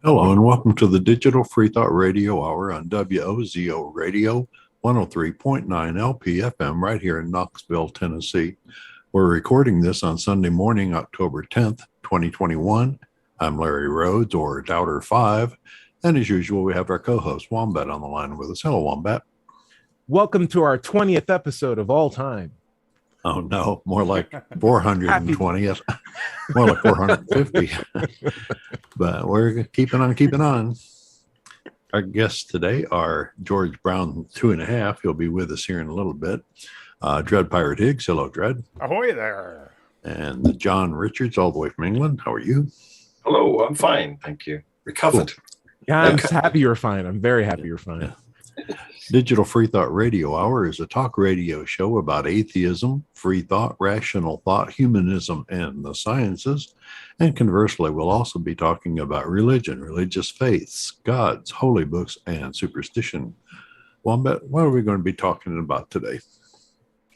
Hello and welcome to the Digital Free Thought Radio Hour on WOZO Radio 103.9 LPFM right here in Knoxville, Tennessee. We're recording this on Sunday morning, October 10th, 2021. I'm Larry Rhodes, or Doubter5, and as usual, we have our co-host Wombat on the line with us. Hello, Wombat. Welcome to our 20th episode of all time. Oh no, more like 420th, more like 450. But we're keeping on. Our guests today are George Brown, 2.5. He'll be with us here in a little bit. Dread Pirate Higgs. Hello, Dread. Ahoy there. And John Richards, all the way from England. How are you? Hello, I'm fine, thank you. Recovered. Cool. Yeah, I'm happy you're fine. I'm very happy you're fine. Yeah. Digital Free Thought Radio Hour is a talk radio show about atheism, free thought, rational thought, humanism, and the sciences. And conversely, we'll also be talking about religion, religious faiths, gods, holy books, and superstition. Wombat, what are we going to be talking about today?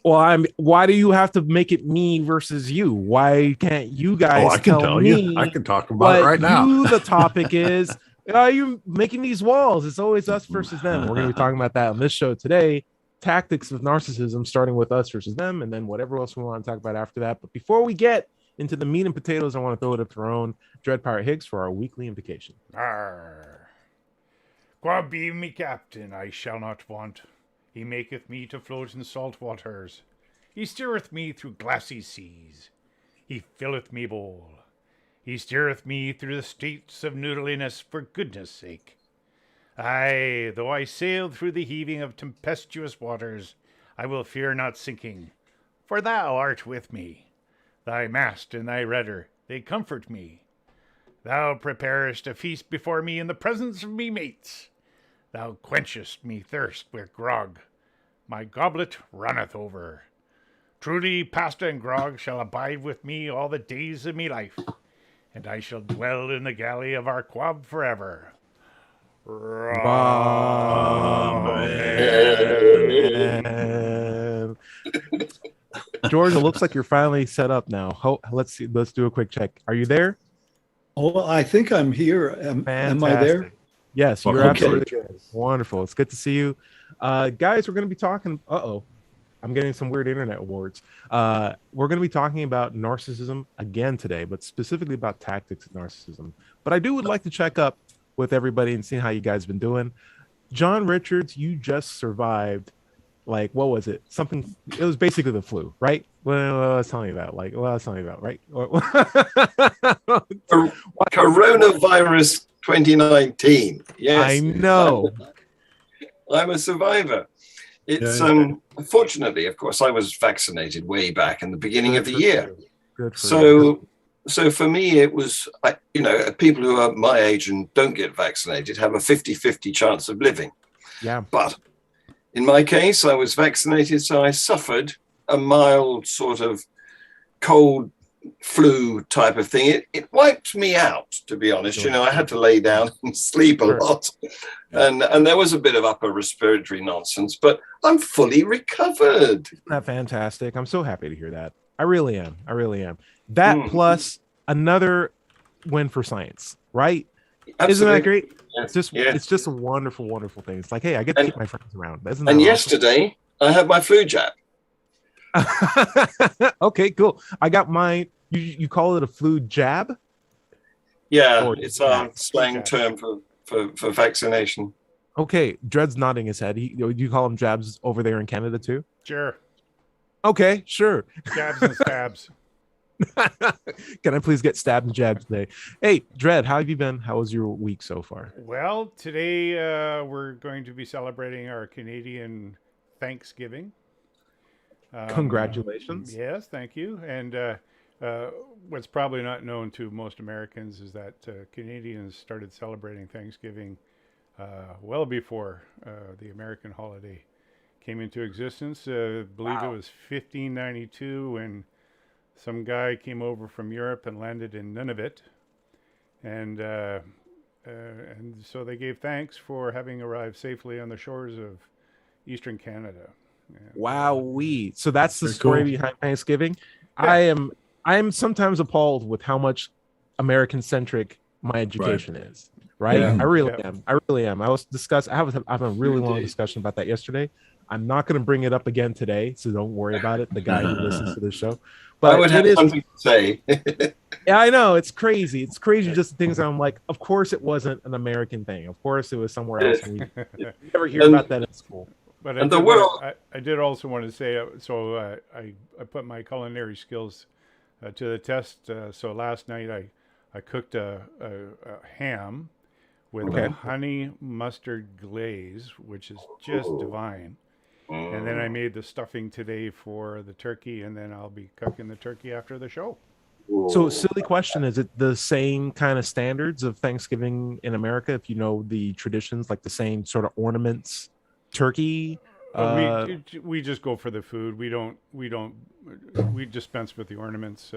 Well, why do you have to make it me versus you? Why can't you guys I can tell me you. I can talk about it right now. The topic is, are you making these walls? It's always us versus them. We're going to be talking about that on this show today. Tactics of narcissism, starting with us versus them, and then whatever else we want to talk about after that. But before we get into the meat and potatoes, I want to throw it up to our own Dread Pirate Higgs for our weekly invocation. Arr. God be me captain, I shall not want. He maketh me to float in salt waters. He steereth me through glassy seas. He filleth me bowl. He steereth me through the states of noodliness for goodness sake. Aye, though I sail through the heaving of tempestuous waters, I will fear not sinking, for thou art with me. Thy mast and thy rudder, they comfort me. Thou preparest a feast before me in the presence of me mates. Thou quenchest me thirst with grog. My goblet runneth over. Truly pasta and grog shall abide with me all the days of me life, and I shall dwell in the galley of our quab forever. Amen. George, it looks like you're finally set up now. Let's see. Let's do a quick check. Are you there? Oh, I think I'm here. Am I there? Yes, you're Okay. absolutely good. Wonderful. It's good to see you. Guys, we're going to be talking. I'm getting some weird internet awards. We're going to be talking about narcissism again today, but specifically about tactics of narcissism. But I would like to check up with everybody and see how you guys been doing. John Richards, you just survived. Like, what was it? Something. It was basically the flu, right? Well, I was telling you about. Right? Coronavirus 2019. Yes. I know. I'm a survivor. It's unfortunately, of course, I was vaccinated way back in the beginning of the year. Good for you. So for me, it was, people who are my age and don't get vaccinated have a 50-50 chance of living. Yeah. But in my case, I was vaccinated, so I suffered a mild sort of cold flu type of thing. It wiped me out, to be honest. Sure. I had to lay down and sleep a lot. And there was a bit of upper respiratory nonsense, but I'm fully recovered. Isn't that fantastic? I'm so happy to hear that. I really am. That plus another win for science, right? Absolutely. Isn't that great? Yes. It's just a wonderful, wonderful thing. It's like, hey, I get to keep my friends around. Isn't that And awesome? yesterday, I had my flu jab. Okay, cool. I got mine. You call it a flu jab? Yeah, Or it's our slang jab. term for vaccination. Okay, Dred's nodding his head. You call them jabs over there in Canada too? Sure. Okay, sure. Jabs and stabs. Can I please get stabbed and jabbed today? Hey, Dred, how have you been? How was your week so far? Well, today we're going to be celebrating our Canadian Thanksgiving. Congratulations. Yes, thank you. And what's probably not known to most Americans is that Canadians started celebrating Thanksgiving well before the American holiday came into existence. I believe it was 1592 when some guy came over from Europe and landed in Nunavut. And so they gave thanks for having arrived safely on the shores of Eastern Canada. Wowee. So that's the Very story cool. behind Thanksgiving. Yeah. I am sometimes appalled with how much American centric my education is. Right? Yeah. I really am. I really am. I have a really long discussion about that yesterday. I'm not going to bring it up again today, so don't worry about it. The guy who listens to this show, but I would have something to say. Yeah, I know, it's crazy. It's crazy, just the things that I'm like, of course it wasn't an American thing. Of course it was somewhere else. And we never hear about that in school. But And the world- I did also want to say, I put my culinary skills to the test. So last night I cooked a ham with a honey mustard glaze, which is just divine. And then I made the stuffing today for the turkey, and then I'll be cooking the turkey after the show. So, silly question: is it the same kind of standards of Thanksgiving in America? If you know the traditions, like the same sort of ornaments, turkey. We just go for the food. We dispense with the ornaments.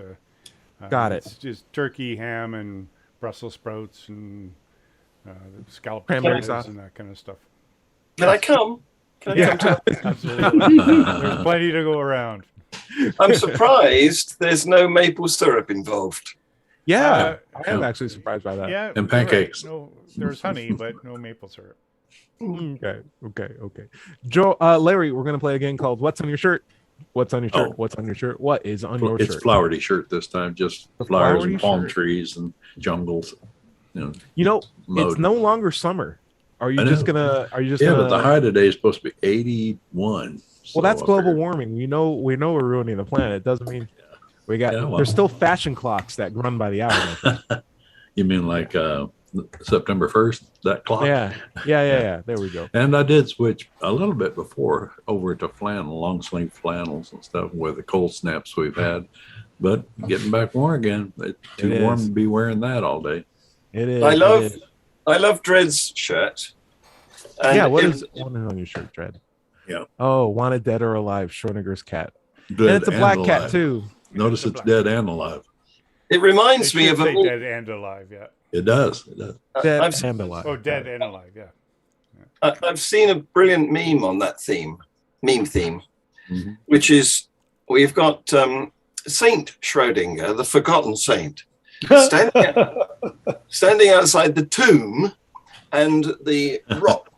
Got it. It's just turkey, ham, and Brussels sprouts and scalloped Cranberry potatoes sauce and that kind of stuff. Can I come? Absolutely. There's plenty to go around. I'm surprised there's no maple syrup involved. Yeah, I am actually surprised by that. Yeah, And pancakes. Right. No, there's honey, but no maple syrup. Okay. Joe, Larry, we're gonna play a game called "What's on Your Shirt." What's on your shirt? Oh. What's on your shirt? What is on your It's shirt? flowery shirt this time, just The flowers flowery and palm shirt. trees and jungles. You know, mode. it's no longer summer. Are you I just know. gonna? Are you just Yeah, gonna? but the high today is supposed to be 81. Well, that's So I global figured- warming. We know we're ruining the planet. Doesn't mean we got. Yeah, well. There's still fashion clocks that run by the hour. my friend. You mean like September 1st, that clock? Yeah. There we go. And I did switch a little bit before over to flannel, long sleeve flannels and stuff with the cold snaps we've had. But getting back warm again. It's too It warm is. to be wearing that all day. It is. I it love is. Dred's shirt. And Yeah. What it- is on your shirt, Dread? Yeah. Oh, wanted dead or alive, Schrodinger's cat. Dead And it's a black cat alive. too. Notice It's a it's black dead and alive. It reminds It me should of a say meme. dead and alive, yeah. It does. It does. Dead I've, and alive. Oh, dead and alive, yeah. I've seen a brilliant meme on that meme theme, Mhm. which is we've got Saint Schrodinger, the forgotten saint, standing outside the tomb, and the rock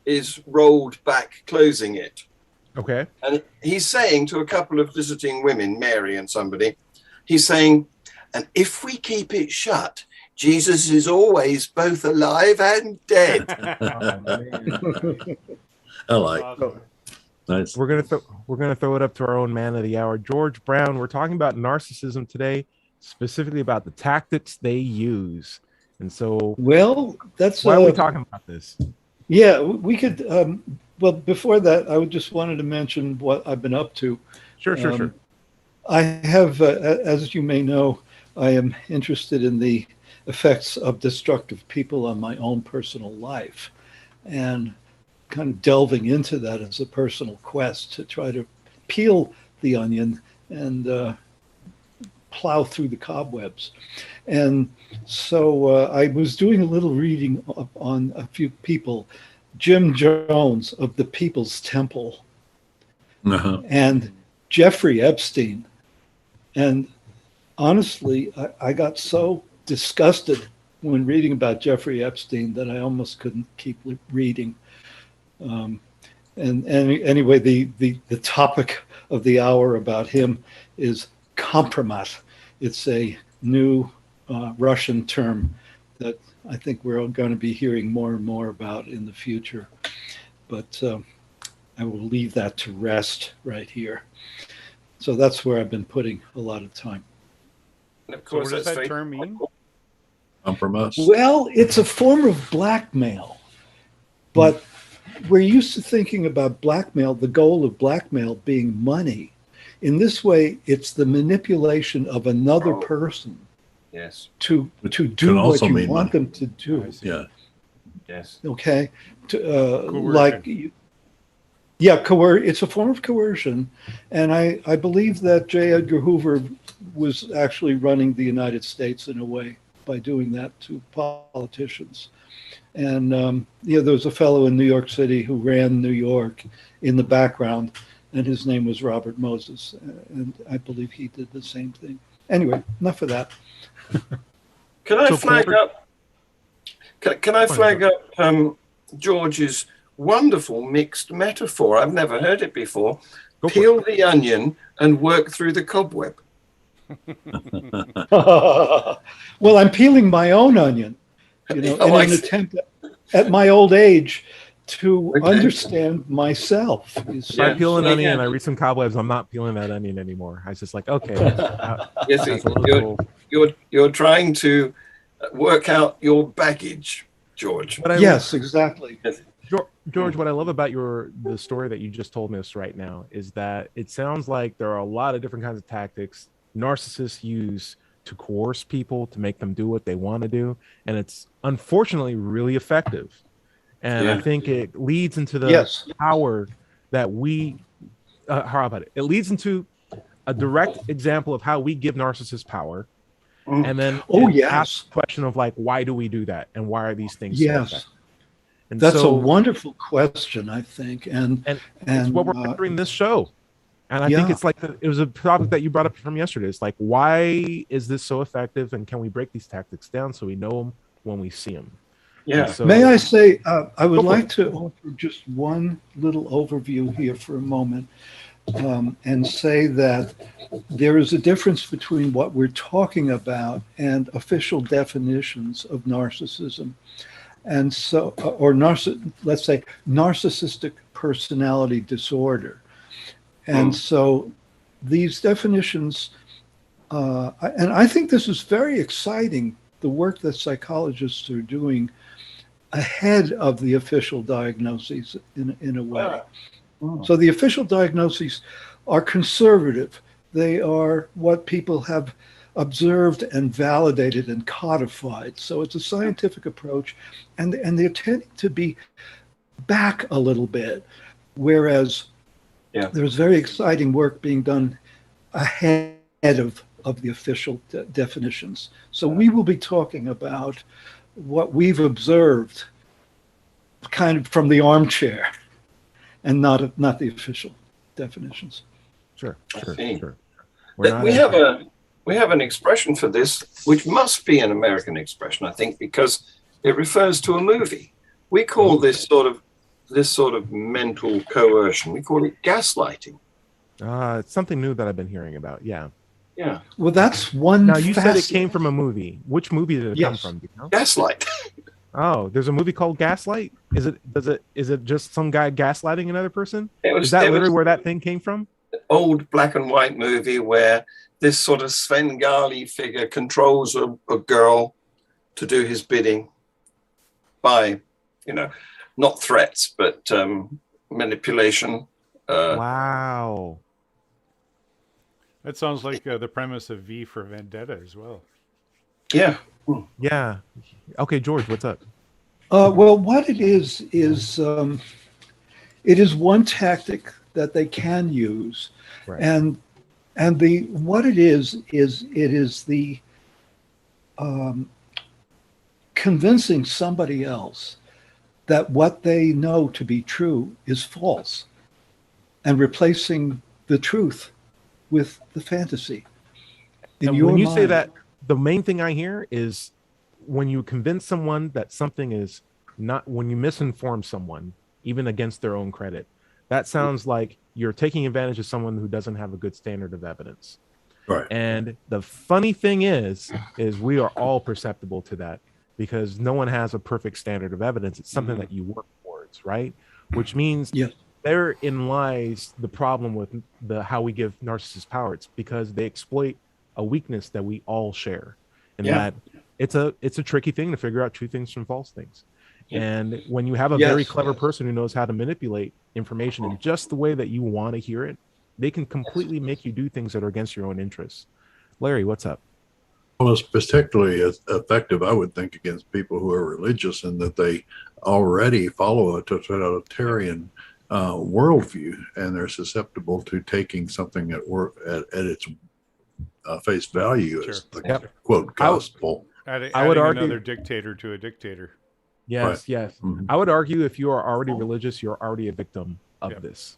is rolled back, closing it. Okay. And he's saying to a couple of visiting women, Mary and somebody, he's saying, and if we keep it shut, Jesus is always both alive and dead. I like. Awesome. Nice. We're gonna throw it up to our own man of the hour, George Brown. We're talking about narcissism today, specifically about the tactics they use. And so, Well, that's why are we talking about this? Yeah, we could. Well, before that, I just wanted to mention what I've been up to. Sure. I have, as you may know, I am interested in the effects of destructive people on my own personal life, and kind of delving into that as a personal quest to try to peel the onion and plow through the cobwebs. And so I was doing a little reading on a few people. Jim Jones of the People's Temple Uh-huh. and Jeffrey Epstein. And honestly, I got so disgusted when reading about Jeffrey Epstein that I almost couldn't keep reading. And anyway, the topic of the hour about him is kompromat. It's a new Russian term that I think we're going to be hearing more and more about in the future. But I will leave that to rest right here. So that's where I've been putting a lot of time. And of So what course, does that's that very term mean? Compromise. Well, it's a form of blackmail, but we're used to thinking about blackmail, the goal of blackmail being money. In this way, it's the manipulation of another Oh. person Yes, to Which do can what also you mean want money. them to do. I see. Yeah. yes. Okay, Coercion. like it's a form of coercion, and I believe that J. Edgar Hoover was actually running the United States in a way by doing that to politicians. And there was a fellow in New York City who ran New York in the background, and his name was Robert Moses, and I believe he did the same thing. Anyway, enough of that. Can I So flag Corey- up? Can I Fine, flag up George's wonderful mixed metaphor? I've never heard it before. Go for Peel the onion and work through the cobweb. Well, I'm peeling my own onion, Oh, I in an see. attempt at my old age to Okay. understand myself. You see. If I peel an Yeah. onion and I read some cobwebs, I'm not peeling that onion anymore. I was just like, okay, Yes, that's a little. you're trying to work out your baggage, George. But Yes, exactly. George, what I love about the story that you just told us right now is that it sounds like there are a lot of different kinds of tactics narcissists use to coerce people to make them do what they want to do, and it's unfortunately really effective. And I Yeah. think it leads into the Yes. power that we. How about it? It leads into a direct example of how we give narcissists power, Mm. and then Oh, it yes. asks the question of like, why do we do that, and why are these things so Yes. effective? And That's so, a wonderful question, I think. And it's what we're entering this show. And I think Yeah. it's like it was a topic that you brought up from yesterday. It's like, why is this so effective? And can we break these tactics down so we know them when we see them? Yeah. So, may I say, I would Go for like it. to offer just one little overview here for a moment, and say that there is a difference between what we're talking about and official definitions of narcissism. And so, let's say narcissistic personality disorder. And so these definitions, and I think this is very exciting, the work that psychologists are doing ahead of the official diagnoses in a way. So the official diagnoses are conservative. They are what people have observed and validated and codified. So it's a scientific approach, and they're tending to be back a little bit, whereas there's very exciting work being done ahead of the official definitions. So we will be talking about what we've observed kind of from the armchair and not the official definitions. sure. see. We're We have an expression for this, which must be an American expression, I think, because it refers to a movie. We call this sort of mental coercion. We call it gaslighting. It's something new that I've been hearing about. Yeah. Yeah. Well, that's one. Now you said it came from a movie. Which movie did it come Yes. from? Do you know? Gaslight. Oh, there's a movie called Gaslight. Is it just some guy gaslighting another person? It Is that was literally where that thing came from? an old black and white movie where this sort of Svengali figure controls a girl to do his bidding by, not threats, but manipulation. Wow. That sounds like the premise of V for Vendetta as well. Yeah. Yeah. Okay, George, what's up? Well, what it is it is one tactic that they can use, Right. and what it is the convincing somebody else that what they know to be true is false, and replacing the truth with the fantasy. And when you say that, the main thing I hear is when you convince someone that something is not, when you misinform someone, even against their own credit, that sounds like you're taking advantage of someone who doesn't have a good standard of evidence. Right. And the funny thing is we are all perceptible to that because no one has a perfect standard of evidence. It's something that you work towards, right? Which means Yes. therein lies the problem with how we give narcissists power. It's because they exploit a weakness that we all share, and that it's a tricky thing to figure out true things from false things. And when you have a very clever person who knows how to manipulate information in just the way that you want to hear it, they can completely make you do things that are against your own interests. Larry, what's up? Well, it's particularly effective, I would think, against people who are religious and that they already follow a totalitarian worldview, and they're susceptible to taking something at its face value as the quote gospel. I would argue another dictator to a dictator. Yes. Mhm. I would argue if you are already religious, you're already a victim of this,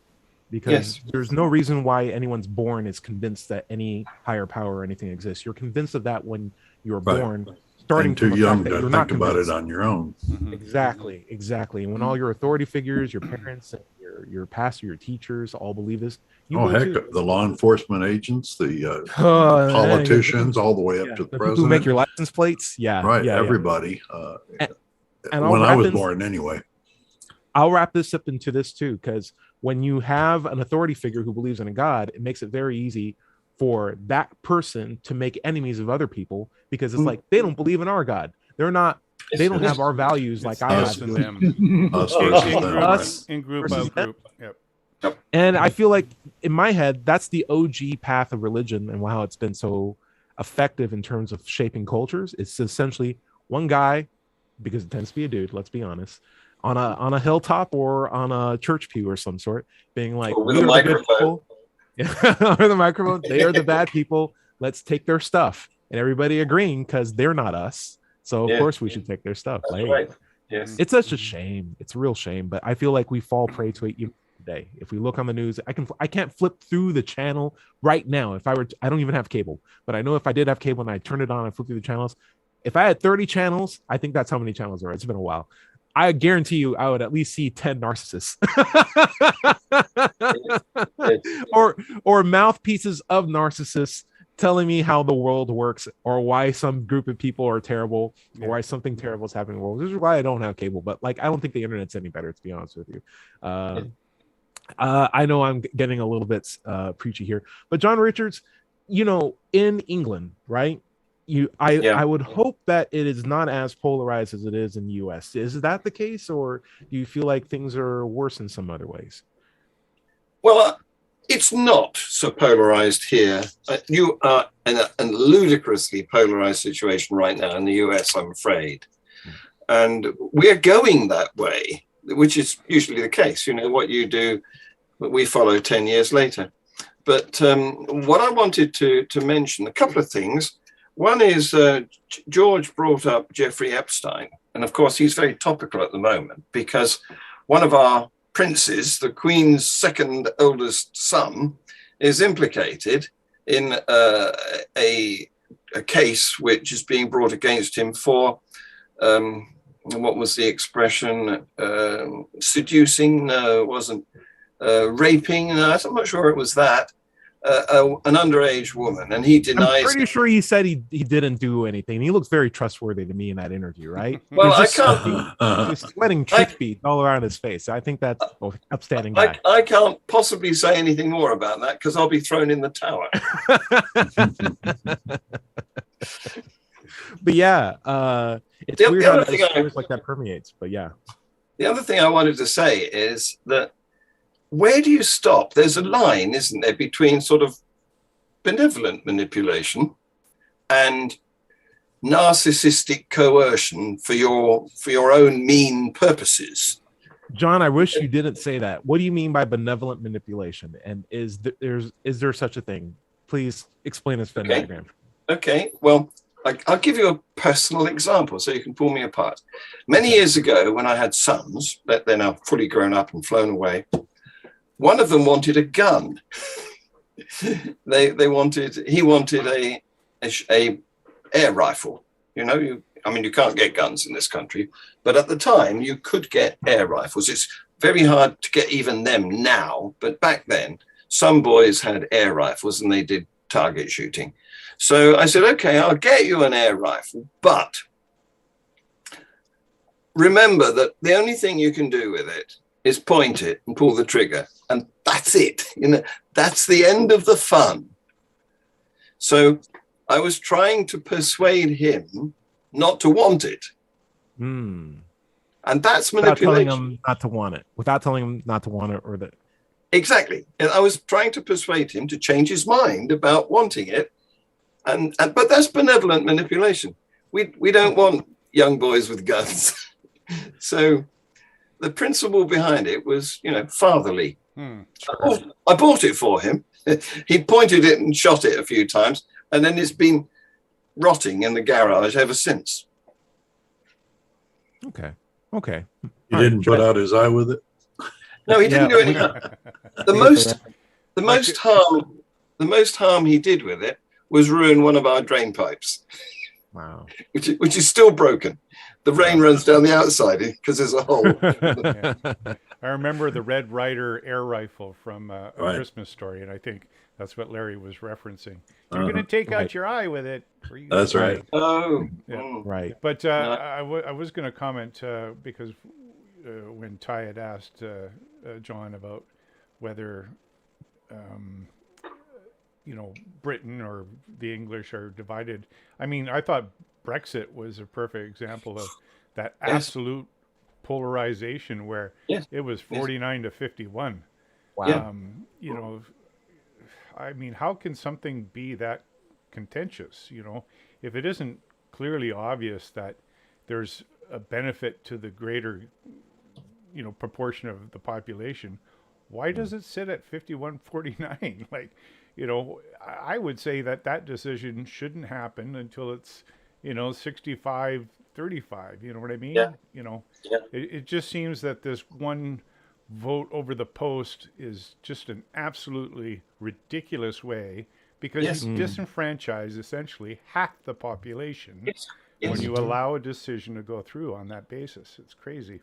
because there's no reason why anyone's born is convinced that any higher power or anything exists. You're convinced of that when you're born, starting And too from a young fact that to you're not think about it convinced. on your own. Exactly. And when all your authority figures, your parents, and your pastor, your teachers all believe this, you Oh, will heck, too. the law enforcement agents, the Uh, politicians, all the way up yeah, to the the people who make president. your license plates. Yeah. Right, Yeah. everybody. And, and I'll When I wrap was in- born, anyway. I'll wrap this up into this too, because when you have an authority figure who believes in a God, it makes it very easy for that person to make enemies of other people, because it's like they don't believe in our God. They're not. They don't have our values like I us have. and them. Us In versus group, them. Us in group, versus out group. Yep. And I feel like in my head, that's the OG path of religion, and how it's been so effective in terms of shaping cultures. It's essentially one guy, because it tends to be a dude, let's be honest, on a hilltop or on a church pew or some sort, being like, Or with we a are the good microphone. people. Yeah, or the microphone. They are the bad people. Let's take their stuff. And everybody agreeing, because they're not us. So of Yeah. course we should take their stuff. That's Like, right. Yes. it's such a shame. It's a real shame. But I feel like we fall prey to it even today. If we look on the news, I can't flip through the channel right now. If I were, I don't even have cable, but I know if I did have cable and I turned it on and flip through the channels, if I had 30 channels, I think that's how many channels there are. It's been a while. I guarantee you, I would at least see 10 narcissists, or mouthpieces of narcissists telling me how the world works, or why some group of people are terrible, or why something terrible is happening in the world. This is why I don't have cable. But like, I don't think the internet's any better, to be honest with you. I know I'm getting a little bit preachy here, but John Richards, in England, right? I would hope that it is not as polarized as it is in the US. Is that the case, or do you feel like things are worse in some other ways? Well, it's not so polarized here. You are in a ludicrously polarized situation right now in the US, I'm afraid. And we're going that way, which is usually the case. What you do, we follow 10 years later. But what I wanted to mention, a couple of things. One is George brought up Jeffrey Epstein. And of course, he's very topical at the moment, because one of our princes, the Queen's second oldest son, is implicated in a case which is being brought against him for, what was the expression? Seducing? No, it wasn't. Raping? No, I'm not sure it was that. An underage woman, and he denies. I'm pretty sure he said he didn't do anything. He looks very trustworthy to me in that interview, right? Well, I He's can't. sweating truth beads all around his face. I think that's upstanding guy. I can't possibly say anything more about that, because I'll be thrown in the tower. But yeah, it's weird how stories like that permeates. But yeah, the other thing I wanted to say is that, where do you stop? There's a line, isn't there, between sort of benevolent manipulation and narcissistic coercion for your own mean purposes. John, I wish you didn't say that. What do you mean by benevolent manipulation? And is there such a thing? Please explain this Venn diagram. Okay, well, I'll give you a personal example so you can pull me apart. Many years ago, when I had sons, they're now fully grown up and flown away, one of them wanted a gun. He wanted a air rifle. You can't get guns in this country, but at the time you could get air rifles. It's very hard to get even them now, but back then some boys had air rifles and they did target shooting. So I said, okay, I'll get you an air rifle, but remember that the only thing you can do with it is point it and pull the trigger, and that's it. That's the end of the fun. So I was trying to persuade him not to want it. And that's manipulation. Without telling him not to want it. Without telling him not to want it, or that. Exactly. And I was trying to persuade him to change his mind about wanting it. But that's benevolent manipulation. We don't want young boys with guns. So the principle behind it was, fatherly. I bought it for him. He pointed it and shot it a few times, and then it's been rotting in the garage ever since. Okay. He didn't put out his eye with it? No, he didn't do anything. The most harm he did with it was ruin one of our drain pipes. Wow. which is still broken. The rain runs down the outside because there's a hole. I remember the Red Ryder air rifle from A Right. Christmas Story, and I think that's what Larry was referencing. You're going to take Right. out your eye with it. That's right. Oh, Yeah. Right. But No. I was going to comment because when Ty had asked John about whether, Britain or the English are divided. I mean, I thought Brexit was a perfect example of that Yes. absolute polarization where Yes. it was 49 to 51. Wow. I mean, how can something be that contentious? If it isn't clearly obvious that there's a benefit to the greater, proportion of the population, why does it sit at 51-49? Like, I would say that decision shouldn't happen until it's, 65-35. You know what I mean? Yeah. Yeah. It just seems that this one vote over the post is just an absolutely ridiculous way because Yes. you disenfranchise essentially half the population Yes. when Yes. you allow a decision to go through on that basis. It's crazy.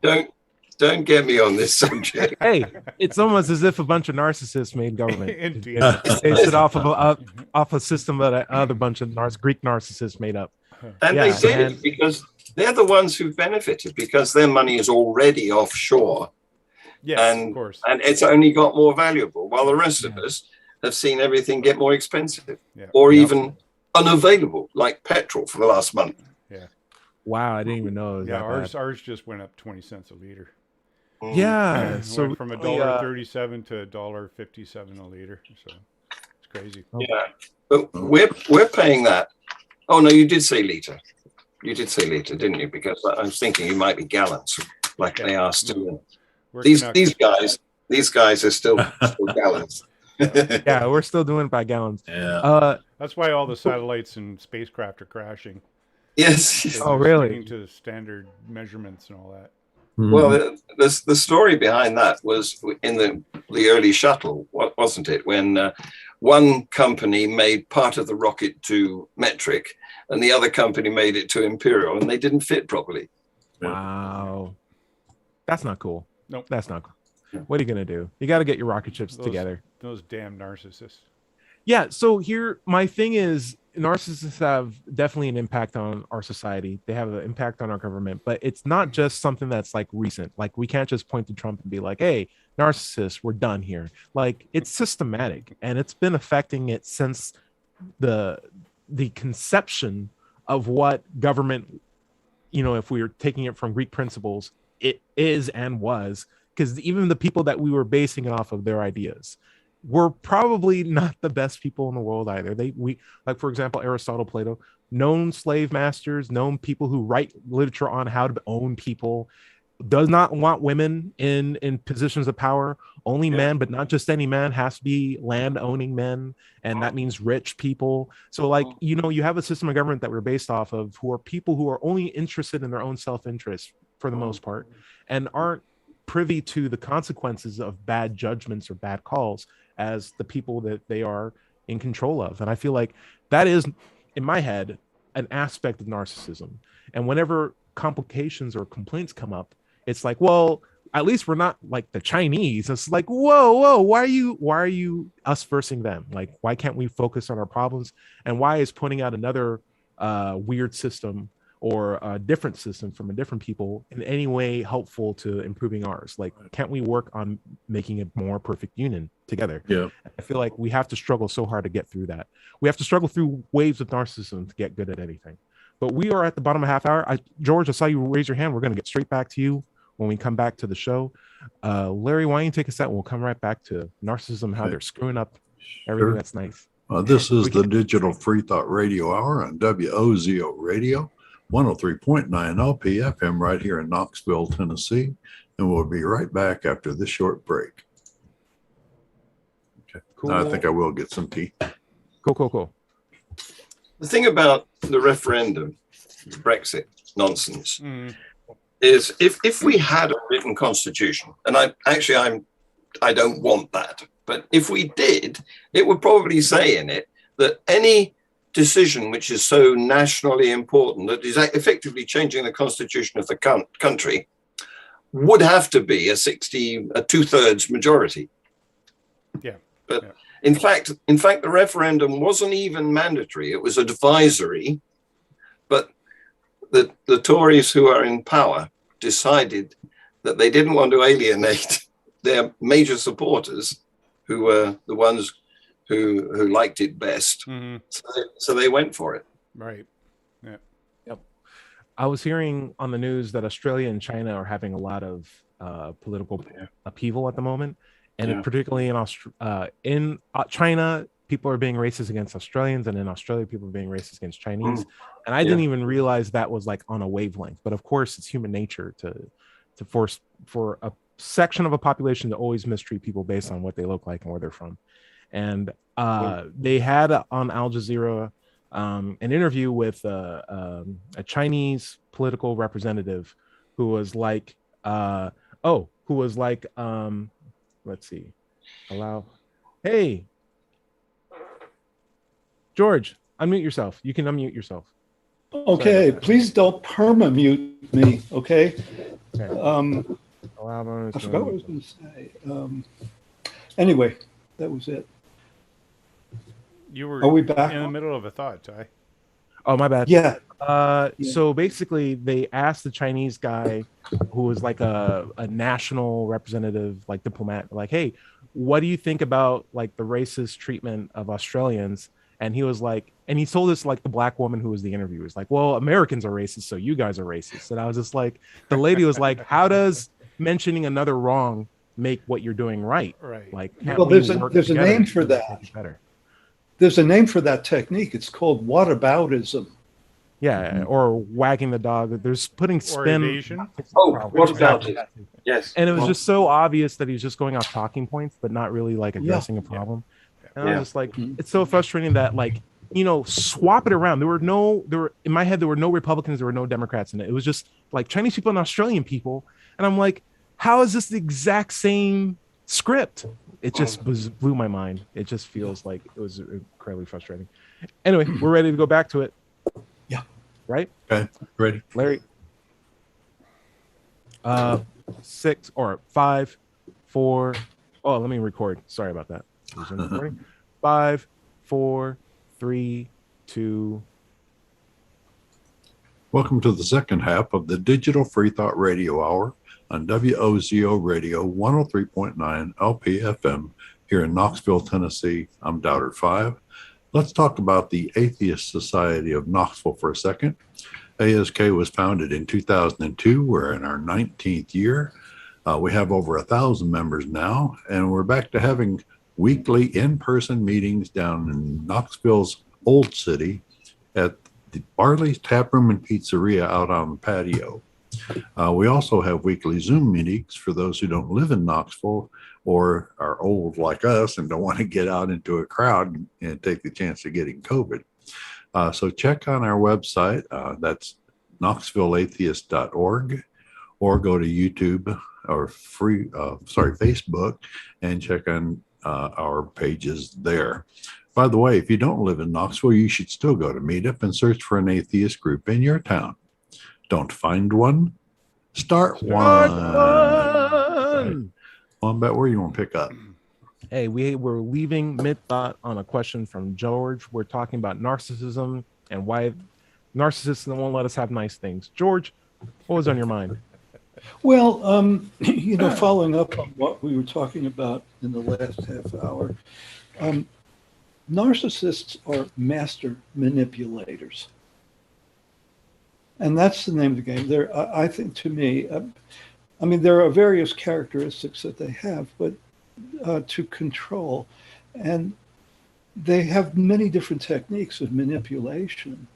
Don't get me on this subject. Hey, it's almost as if a bunch of narcissists made government. Indeed. Based it off of a system that another bunch of Greek narcissists made up. And Yeah, they did and- it because they're the ones who benefited because their money is already offshore. Yes, of course. And it's only got more valuable, while the rest of us have seen everything get more expensive Yeah. or even unavailable, like petrol for the last month. Wow, I didn't even know it was Yeah, that bad. ours just went up 20 cents a liter. Yeah, It so went from really, $1.37 to $1.57 a liter. So it's crazy. Yeah, but we're paying that. Oh no, you did say liter. You did say liter, didn't you? Because I was thinking you might be gallons, like they are still. We're These Canucks. guys are still gallons. yeah, we're still doing it by gallons. Yeah. That's why all the satellites and spacecraft are crashing. Yes. Oh, really? Sticking to standard measurements and all that. Well, the story behind that was in the early shuttle, wasn't it? When one company made part of the rocket to metric, and the other company made it to imperial, and they didn't fit properly. Wow, that's not cool. Nope. That's not cool. What are you gonna do? You got to get your rocket ships together. Those damn narcissists. Yeah. So here, my thing is, narcissists have definitely an impact on our society. They have an impact on our government, but it's not just something that's like recent. Like we can't just point to Trump and be like, "Hey, narcissists, we're done here." Like it's systematic, and it's been affecting it since the conception of what government. If we were taking it from Greek principles, it is and was, because even the people that we were basing it off of, their ideas, were probably not the best people in the world either. Like, for example, Aristotle, Plato, known slave masters, known people who write literature on how to own people, does not want women in positions of power. Only men, but not just any man, has to be land owning men, and that means rich people. So like, you have a system of government that we're based off of, who are people who are only interested in their own self-interest for the most part, and aren't privy to the consequences of bad judgments or bad calls as the people that they are in control of. And I feel like that is, in my head, an aspect of narcissism. And whenever complications or complaints come up, it's like, well, at least we're not like the Chinese. It's like, whoa, why are you us versing them? Like, why can't we focus on our problems? And why is pointing out another weird system or a different system from a different people in any way helpful to improving ours? Like, can't we work on making a more perfect union together? Yeah. I feel like we have to struggle so hard to get through that. We have to struggle through waves of narcissism to get good at anything. But we are at the bottom of half hour. George, I saw you raise your hand. We're going to get straight back to you when we come back to the show. Larry, why don't you take us out? We'll come right back to narcissism, how they're screwing up everything that's nice. This is the Digital Free Thought Radio Hour on WOZO Radio, 103.9 LPFM right here in Knoxville, Tennessee. And we'll be right back after this short break. Okay. Cool. I think I will get some tea. Cool. The thing about the referendum, Brexit nonsense, is if we had a written constitution, and I don't want that, but if we did, it would probably say in it that any decision which is so nationally important that is effectively changing the constitution of the country would have to be a 2/3 majority. Yeah. But yeah. in fact, the referendum wasn't even mandatory. It was advisory. But the Tories who are in power decided that they didn't want to alienate their major supporters, who were the ones who liked it best. Mm-hmm. So they went for it. Right. Yeah. Yep. I was hearing on the news that Australia and China are having a lot of political upheaval at the moment, and particularly in China, people are being racist against Australians, and in Australia, people are being racist against Chinese. And I didn't even realize that was like on a wavelength. But of course, it's human nature to force for a section of a population to always mistreat people based on what they look like and where they're from. And they had on Al Jazeera an interview with a Chinese political representative who was like, let's see, hey, George, unmute yourself. You can unmute yourself. Okay, please don't perma-mute me, okay? I forgot what I was going to say. Anyway, that was it. You were Are we back in the middle of a thought, Ty. Oh, my bad. Yeah. So basically, they asked the Chinese guy who was like a national representative, like diplomat, like, hey, what do you think about like the racist treatment of Australians? And he was like, and he told us like the black woman who was the interviewer was like, well, Americans are racist, so you guys are racist. And I was just like, the lady was like, how does mentioning another wrong make what you're doing right? Right. Like, well, there's a name for that. There's a name for that technique. It's called whataboutism. Yeah, or wagging the dog. There's putting spin. Or evasion. What about it? Yes. And it was just so obvious that he was just going off talking points, but not really like addressing a problem. And I was just like, it's so frustrating that like, swap it around. There were in my head, there were no Republicans, there were no Democrats in it. It was just like Chinese people and Australian people. And I'm like, how is this the exact same script? It just blew my mind. It just feels like it was incredibly frustrating. Anyway, we're ready to go back to it. Yeah. Right? Okay, ready. Larry. 6 or 5, 4. Oh, let me record. Sorry about that. 5, 4, 3, 2. Welcome to the second half of the Digital Free Thought Radio Hour on WOZO Radio 103.9 LPFM here in Knoxville, Tennessee. I'm Doubter 5. Let's talk about the Atheist Society of Knoxville for a second. ASK was founded in 2002. We're in our 19th year. We have over 1,000 members now, and we're back to having weekly in-person meetings down in Knoxville's Old City at the Barley's Tap Room and Pizzeria out on the patio. We also have weekly Zoom meetings for those who don't live in Knoxville or are old like us and don't want to get out into a crowd and take the chance of getting COVID. So check on our website. That's knoxvilleatheist.org, or go to YouTube or Facebook and check on our pages there. By the way, if you don't live in Knoxville, you should still go to Meetup and search for an atheist group in your town. Don't find one? Start one. Well, Bet, where you want to pick up? Hey, we're leaving mid-thought on a question from George. We're talking about narcissism and why narcissists won't let us have nice things. George, what was on your mind? Well, following up on what we were talking about in the last half hour, narcissists are master manipulators. And that's the name of the game. I think, to me, there are various characteristics that they have, but to control. And they have many different techniques of manipulation.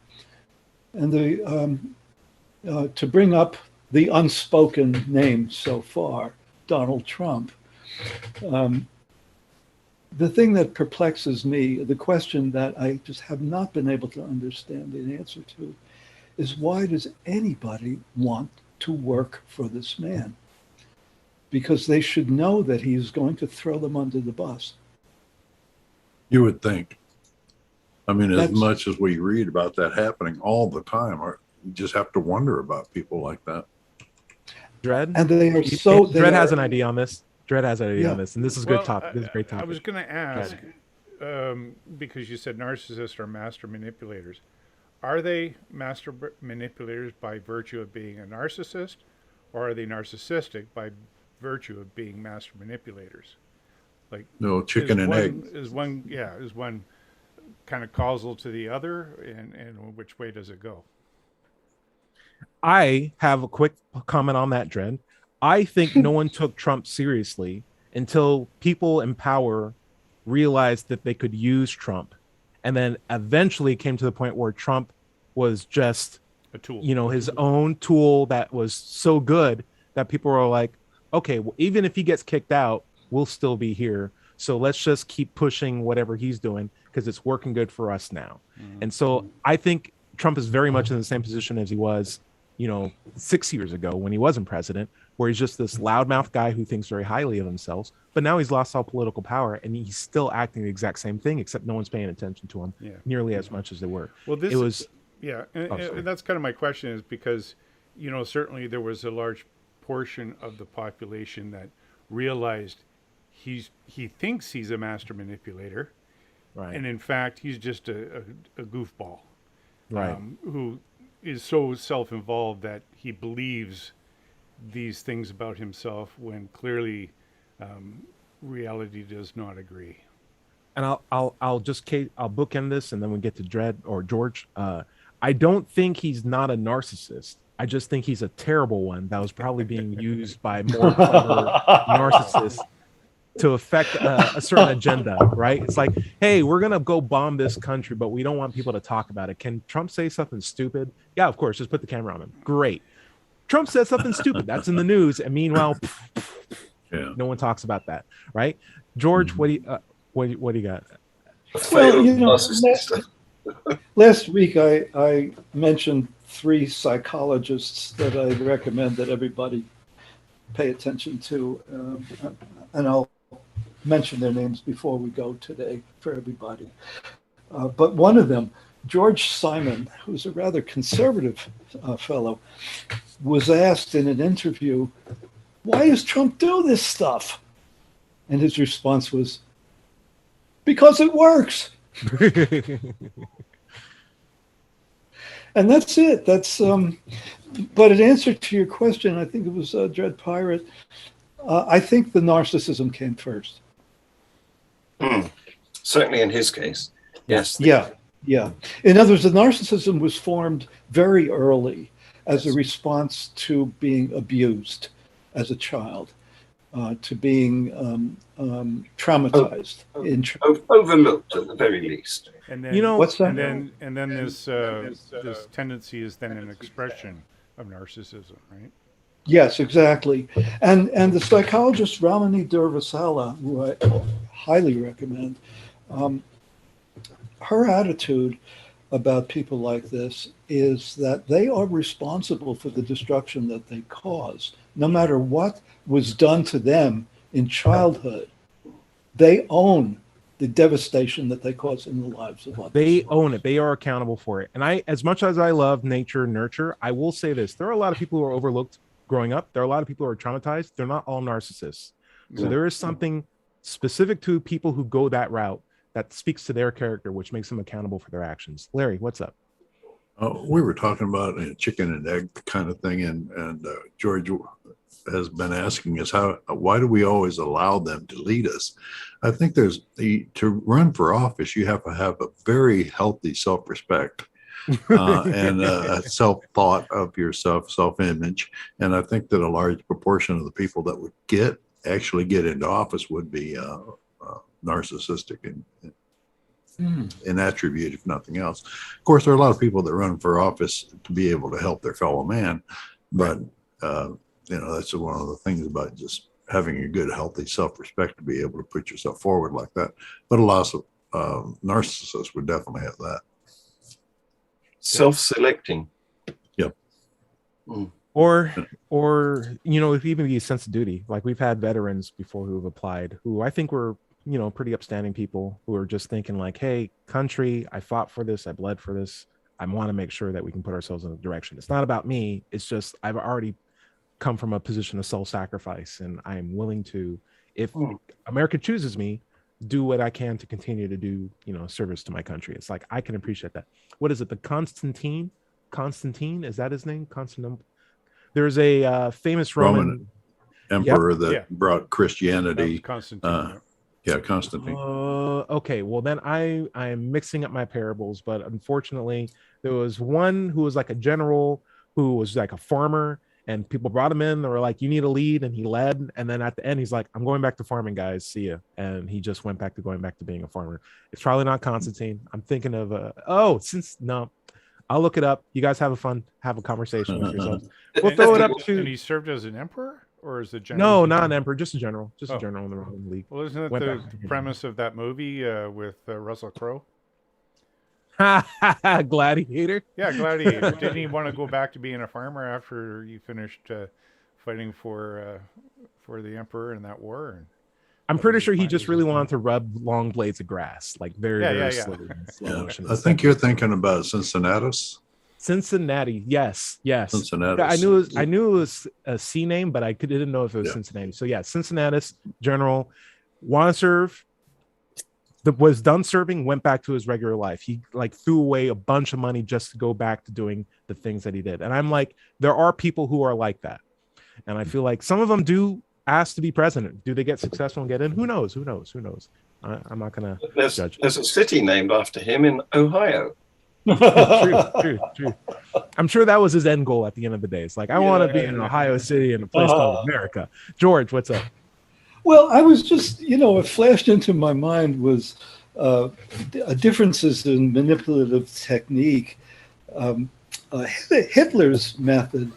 And to bring up the unspoken name so far, Donald Trump, the thing that perplexes me, the question that I just have not been able to understand the answer to, is why does anybody want to work for this man? Because they should know that he's going to throw them under the bus. You would think. I mean, as That's- much as we read about that happening all the time, you just have to wonder about people like that. Dread. And they are so. They Dread has are, an idea on this. Dread has an idea Yeah. on this, and this is a Well, good topic. This is a great topic. I was going to ask, because you said narcissists are master manipulators. Are they master manipulators by virtue of being a narcissist, or are they narcissistic by virtue of being master manipulators? Like, No chicken and egg. Is one kind of causal to the other, and which way does it go? I have a quick comment on that, Dread. I think no one took Trump seriously until people in power realized that they could use Trump. And then eventually came to the point where Trump was just A tool. his own tool that was so good that people were like, okay, well, even if he gets kicked out, we'll still be here. So let's just keep pushing whatever he's doing because it's working good for us now. And so I think Trump is very much in the same position as he was, 6 years ago when he wasn't president, where he's just this loudmouth guy who thinks very highly of himself. But now he's lost all political power and he's still acting the exact same thing, except no one's paying attention to him nearly as much as they were. Well, this it was. Yeah, and that's kind of my question is because, certainly there was a large portion of the population that realized he thinks he's a master manipulator, Right. and in fact he's just a goofball, Right. Who is so self-involved that he believes these things about himself when clearly reality does not agree. And I'll bookend this and then we get to Dread or George. I don't think he's not a narcissist. I just think he's a terrible one that was probably being used by more clever narcissists to affect a certain agenda, right? It's like, hey, we're going to go bomb this country, but we don't want people to talk about it. Can Trump say something stupid? Yeah, of course. Just put the camera on him. Great. Trump said something stupid. That's in the news. And meanwhile, no one talks about that, right? George, what do you got? Well, last week I mentioned 3 psychologists that I recommend that everybody pay attention to, and I'll mention their names before we go today for everybody. But one of them, George Simon, who's a rather conservative fellow, was asked in an interview, why does Trump do this stuff? And his response was, because it works. And that's it. That's but in answer to your question, I think it was Dread Pirate. I think the narcissism came first. Certainly in his case, yes. Yeah. In other words, the narcissism was formed very early as a response to being abused as a child, to being traumatized, Overlooked at the very least. And then, what's that? And then this tendency is then an expression of narcissism, right? Yes, exactly. And the psychologist Ramani Durvasala, who I highly recommend, her attitude about people like this is that they are responsible for the destruction that they cause. No matter what was done to them in childhood, they own the devastation that they cause in the lives of others. They own it. They are accountable for it. And as much as I love nature and nurture, I will say this. There are a lot of people who are overlooked growing up. There are a lot of people who are traumatized. They're not all narcissists. So there is something specific to people who go that route that speaks to their character, which makes them accountable for their actions. Larry, what's up? We were talking about a chicken and egg kind of thing, and George has been asking us why do we always allow them to lead us? I think to run for office, you have to have a very healthy self-respect and a self-thought of yourself, self-image. And I think that a large proportion of the people that would actually get into office would be narcissistic in attribute, if nothing else. Of course, there are a lot of people that run for office to be able to help their fellow man, but that's one of the things about just having a good, healthy self-respect to be able to put yourself forward like that. But a lot of narcissists would definitely have that. Self-selecting. Yep. Or it could even be a sense of duty. Like we've had veterans before who've applied who I think were pretty upstanding people who are just thinking like, hey, country, I fought for this, I bled for this. I want to make sure that we can put ourselves in a direction. It's not about me. It's just I've already come from a position of self-sacrifice, and I'm willing to, if America chooses me, do what I can to continue to do, service to my country. It's like I can appreciate that. What is it? The Constantine, is that his name? Constantine. There's a famous Roman emperor Yep. that brought Christianity. Constantine. Constantine. Okay, well then I am mixing up my parables, but unfortunately there was one who was like a general who was like a farmer, and people brought him in. They were like, you need a lead, and he led, and then at the end he's like, I'm going back to farming, guys, see ya. And he just went back to being a farmer. It's probably not Constantine. I'm thinking of no, I'll look it up. You guys have a conversation with yourselves. We'll throw it up to. And he served as an emperor or as a general? No, not an emperor, just a general, a general in the Roman league. Well, isn't it the premise of that movie with Russell Crowe? Gladiator. Yeah, Gladiator. Didn't he want to go back to being a farmer after he finished fighting for the emperor in that war? And I'm pretty sure he just really wanted to rub long blades of grass, like very slowly. I think you're thinking about Cincinnatus. Cincinnati, yes. Cincinnati. I knew it was a C name, but I didn't know if it was Cincinnati. So yeah, Cincinnatus general, want to serve. Was done serving, went back to his regular life. He like threw away a bunch of money just to go back to doing the things that he did. And I'm like, there are people who are like that, and I feel like some of them do ask to be president. Do they get successful and get in? Who knows? I'm not gonna judge. There's a city named after him in Ohio. True. I'm sure that was his end goal at the end of the day. It's like, I want to be in Ohio City in a place called America. George, what's up? Well, I was just, what flashed into my mind was differences in manipulative technique. Hitler's method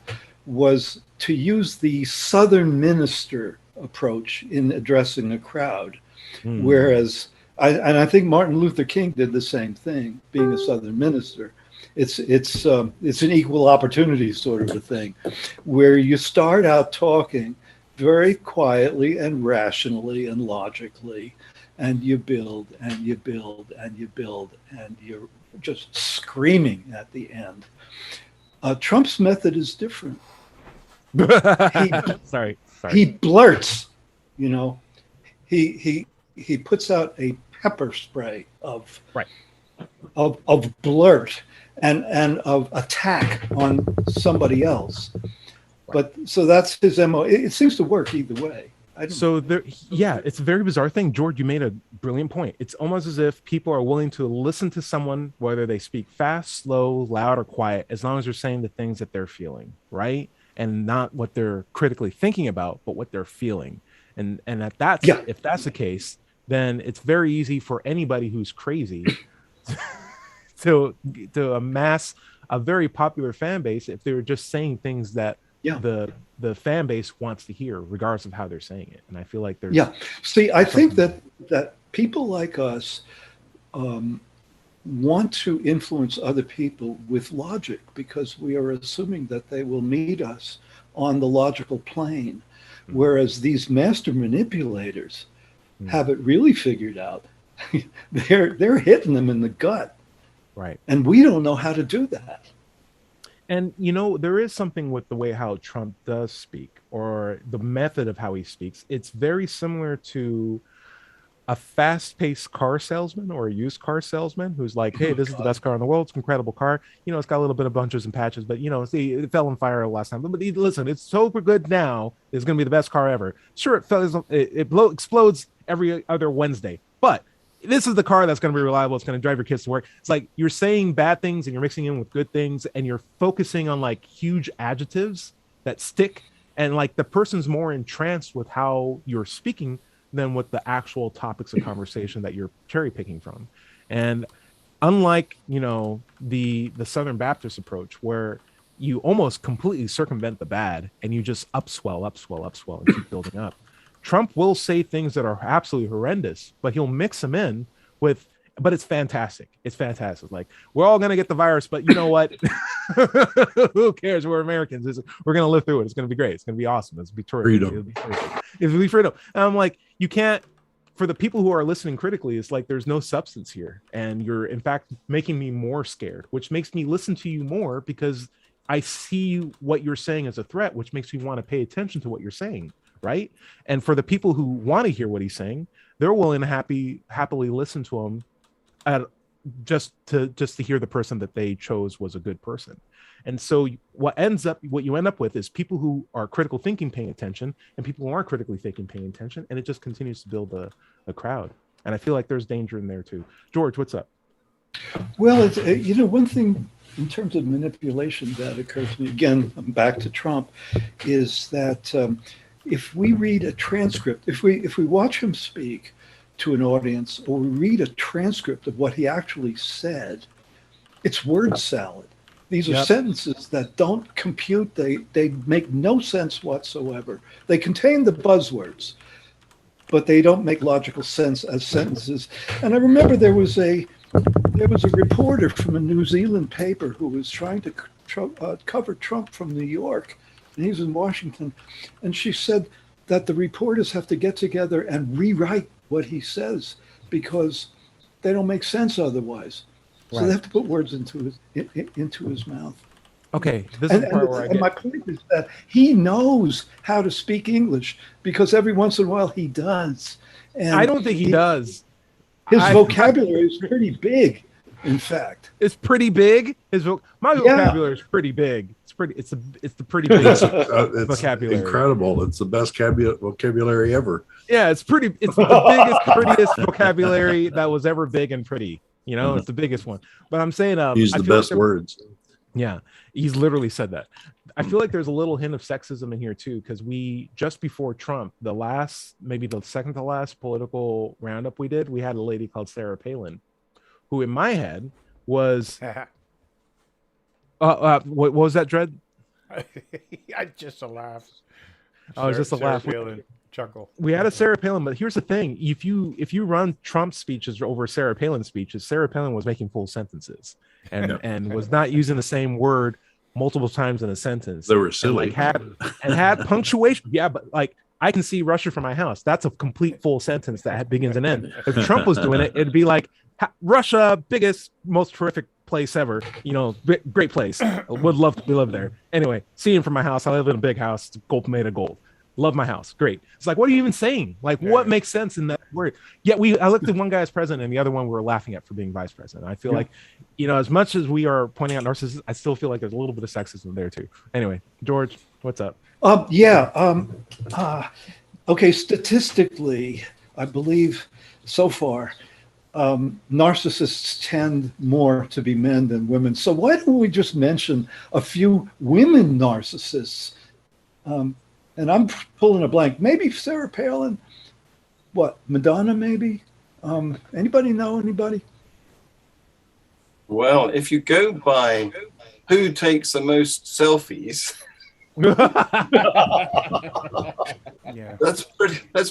was to use the Southern minister approach in addressing a crowd, whereas I think Martin Luther King did the same thing, being a Southern minister. It's an equal opportunity sort of a thing, where you start out talking very quietly and rationally and logically, and you build and you build and you build, and you're just screaming at the end. Trump's method is different. Sorry. He blurts, he puts out a pepper spray of blurt and of attack on somebody else. But so that's his MO. It seems to work either way. It's a very bizarre thing. George, you made a brilliant point. It's almost as if people are willing to listen to someone, whether they speak fast, slow, loud, or quiet, as long as they're saying the things that they're feeling, right? And not what they're critically thinking about, but what they're feeling. And if that's the case, then it's very easy for anybody who's crazy to amass a very popular fan base if they were just saying things that the fan base wants to hear, regardless of how they're saying it. And I feel like there's See, I think that people like us want to influence other people with logic, because we are assuming that they will meet us on the logical plane, whereas these master manipulators have it really figured out. They're hitting them in the gut, right? And we don't know how to do that. And, there is something with the way how Trump does speak, or the method of how he speaks. It's very similar to a fast-paced car salesman or a used car salesman who's like, hey, this is the best car in the world. It's an incredible car. It's got a little bit of bunches and patches, but, it fell on fire last time. But listen, it's super good now. It's going to be the best car ever. Sure, it explodes every other Wednesday, but this is the car that's going to be reliable. It's going to drive your kids to work. It's like you're saying bad things and you're mixing in with good things, and you're focusing on like huge adjectives that stick. And like the person's more entranced with how you're speaking than with the actual topics of conversation that you're cherry picking from. And unlike, the Southern Baptist approach, where you almost completely circumvent the bad and you just upswell and keep building up. Trump will say things that are absolutely horrendous, but he'll mix them in with, but it's fantastic. It's fantastic. Like, we're all going to get the virus, but you know what? Who cares? We're Americans. We're going to live through it. It's going to be great. It's going to be awesome. It's going to be terrific. Freedom. It'll be freedom. And I'm like, you can't, for the people who are listening critically, it's like there's no substance here, and you're in fact making me more scared, which makes me listen to you more because I see what you're saying as a threat, which makes me want to pay attention to what you're saying, right? And for the people who want to hear what he's saying, they're willing to happily listen to him at just to hear the person that they chose was a good person. And so what you end up with is people who are critical thinking paying attention and people who aren't critically thinking paying attention, and it just continues to build a crowd. And I feel like there's danger in there too. George, what's up? Well, it's, one thing in terms of manipulation that occurs to me, again, I'm back to Trump, is that if we read a transcript, if we watch him speak to an audience, or we read a transcript of what he actually said, it's word salad. These are sentences that don't compute. They make no sense whatsoever. They contain the buzzwords, but they don't make logical sense as sentences. And I remember there was a reporter from a New Zealand paper who was trying to cover Trump from New York, and he was in Washington, and she said that the reporters have to get together and rewrite what he says because they don't make sense otherwise. So they have to put words into his mouth. Okay, this is the part where my point is that he knows how to speak English because every once in a while he does. And I don't think he does. His vocabulary is pretty big, in fact. It's pretty big. My vocabulary is pretty big. It's the pretty big vocabulary. Incredible. It's the best vocabulary ever. Yeah, it's the biggest, prettiest vocabulary that was ever big and pretty. It's the biggest one. But I'm saying use the best words. Yeah, he's literally said that. I feel like there's a little hint of sexism in here too, because we just before Trump, maybe the second to last political roundup we did, we had a lady called Sarah Palin, who in my head was what was that, Dredd? Just a laugh. Oh, it's just a laugh. Palin. Chuckle. We had a Sarah Palin, but here's the thing: if you run Trump speeches over Sarah Palin speeches, Sarah Palin was making full sentences and was not using the same word multiple times in a sentence. They were silly and had punctuation. Yeah, but like I can see Russia from my house. That's a complete full sentence that begins and ends. If Trump was doing it, it'd be like Russia, biggest, most terrific place ever. Great place. Would love to live there. Anyway, seeing from my house, I live in a big house. It's gold made of gold. Love my house. Great. It's like, what are you even saying? Like, what makes sense in that word? Yet I looked at one guy as president and the other one we were laughing at for being vice president. I feel like, as much as we are pointing out narcissists, I still feel like there's a little bit of sexism there too. Anyway, George, what's up? Okay. Statistically, I believe so far, narcissists tend more to be men than women. So why don't we just mention a few women narcissists? And I'm pulling a blank. Maybe Sarah Palin. What? Madonna, maybe? Anybody know anybody? Well, if you go by who takes the most selfies, that's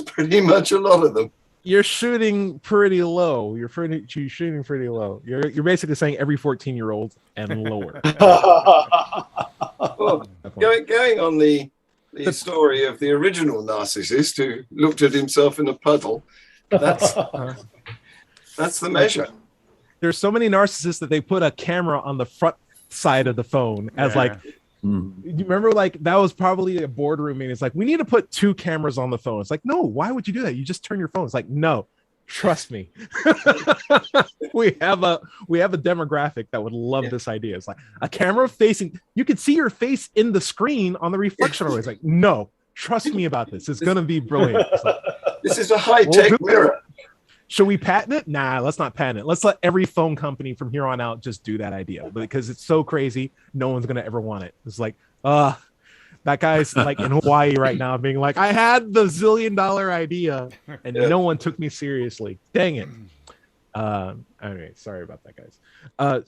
pretty much a lot of them. You're shooting pretty low. You're shooting pretty low. You're basically saying every 14-year-old and lower. Well, going on the story of the original narcissist who looked at himself in a puddle. That's the measure. There's so many narcissists that they put a camera on the front side of the phone as you remember, like that was probably a boardroom meeting. It's like, we need to put 2 cameras on the phone. It's like, no, why would you do that? You just turn your phone. It's like, no, trust me. we have a demographic that would love this idea. It's like a camera facing, you can see your face in the screen on the reflection. It's like, no, trust me about this. It's going to be brilliant. Like, this is a high-tech mirror. Should we patent it? Nah, let's not patent it. Let's let every phone company from here on out just do that idea, because it's so crazy. No one's going to ever want it. It's like, that guy's like in Hawaii right now being like, I had the $1 zillion idea and no one took me seriously. Dang it. Anyway, sorry about that, guys.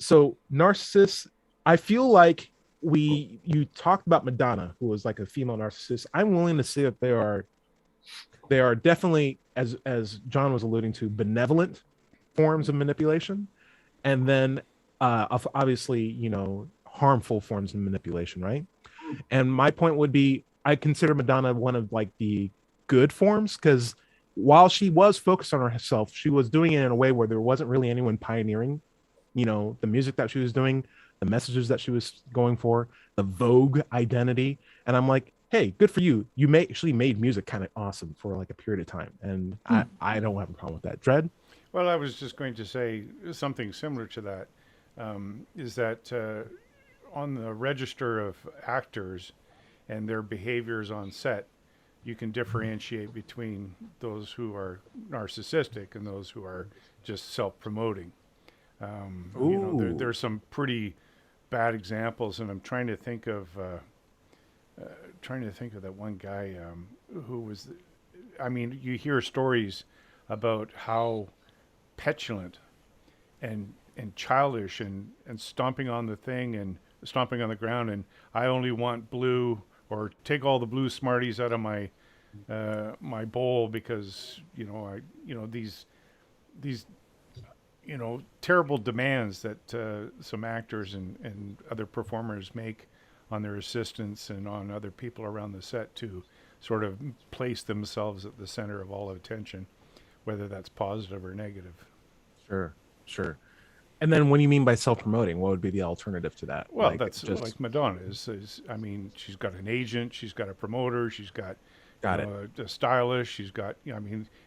So narcissists, I feel like you talked about Madonna, who was like a female narcissist. I'm willing to say that they are definitely, as John was alluding to, benevolent forms of manipulation, and then obviously, harmful forms of manipulation, right? And my point would be, I consider Madonna one of like the good forms, because while she was focused on herself, she was doing it in a way where there wasn't really anyone pioneering, the music that she was doing, the messages that she was going for, the Vogue identity. And I'm like, hey, good for you. You actually made music kind of awesome for like a period of time. And I don't have a problem with that. Dread? Well, I was just going to say something similar to that. Is that on the register of actors and their behaviors on set, you can differentiate between those who are narcissistic and those who are just self-promoting. There's some pretty bad examples, and I'm trying to think of that one guy who was. I mean, you hear stories about how petulant and childish and stomping on the thing and stomping on the ground, and I only want blue, or take all the blue Smarties out of my my bowl, because these terrible demands that some actors and other performers make on their assistants and on other people around the set to sort of place themselves at the center of all attention, whether that's positive or negative. Sure. And then what do you mean by self-promoting? What would be the alternative to that? Well, that's just like Madonna is. I mean, she's got an agent, she's got a promoter, she's got a stylist, she's got,